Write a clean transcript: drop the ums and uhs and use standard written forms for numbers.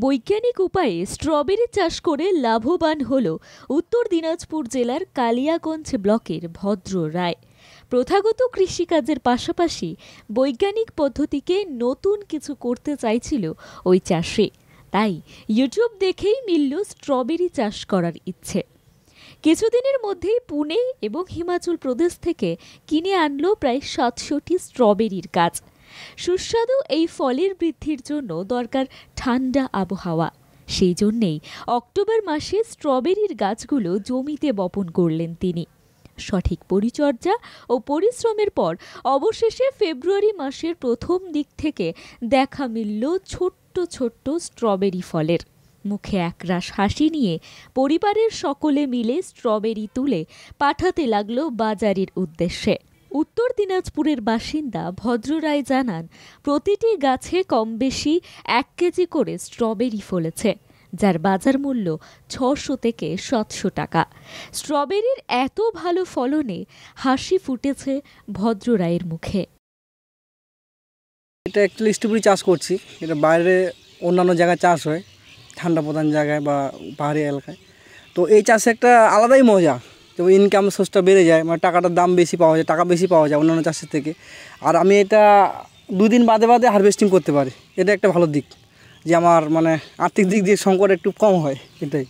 বৈজ্ঞানিক উপায়ে স্ট্রবেরি চাষ করে লাভবান হল উত্তর দিনাজপুর জেলার কালিয়াগঞ্জ ব্লকের ভদ্র রায়। প্রথাগত কৃষিকাজের পাশাপাশি বৈজ্ঞানিক পদ্ধতিকে নতুন কিছু করতে চাইছিল ওই চাষি। তাই ইউটিউব দেখেই মিলল স্ট্রবেরি চাষ করার ইচ্ছে। কিছুদিনের মধ্যেই পুনে এবং হিমাচল প্রদেশ থেকে কিনে আনলো প্রায় 700টি স্ট্রবেরির গাছ। সুস্বাদু এই ফলের বৃদ্ধির জন্য দরকার ঠান্ডা আবহাওয়া। সেই জন্যেই অক্টোবর মাসে স্ট্রবেরির গাছগুলো জমিতে বপন করলেন তিনি। সঠিক পরিচর্যা ও পরিশ্রমের পর অবশেষে ফেব্রুয়ারি মাসের প্রথম দিক থেকে দেখা মিলল ছোট্ট ছোট্ট স্ট্রবেরি ফলের। মুখে একরাশ হাসি নিয়ে পরিবারের সকলে মিলে স্ট্রবেরি তুলে পাঠাতে লাগলো বাজারের উদ্দেশ্যে। উত্তর দিনাজপুরের বাসিন্দা ভদ্র রায় জানান, প্রতিটি গাছে কম বেশি 1 কেজি করে স্ট্রবেরি ফলেছে, যার বাজার মূল্য 600 থেকে 700 টাকা। স্ট্রবেরির এত ভালো ফলনে হাসি ফুটেছে ভদ্র রায়ের মুখে। এটা অ্যাকচুয়ালি স্ট্রবেরি চাষ করছি। এটা বাইরে অন্যান্য জায়গায় চাষ হয়, ঠান্ডা প্রধান জায়গায় বা পাহাড়ি এলাকায়। তো এই চাষে একটা আলাদাই মজা, যেমন ইনকাম সোর্সটা বেড়ে যায়, মানে টাকাটার দাম বেশি পাওয়া যায়, টাকা বেশি পাওয়া যায় অন্যান্য চাষের থেকে। আর আমি এটা 2 দিন বাদে বাদে হারভেস্টিং করতে পারি। এটা একটা ভালো দিক, যে আমার মানে আর্থিক দিক দিয়ে সংকট একটু কম হয়, এটাই।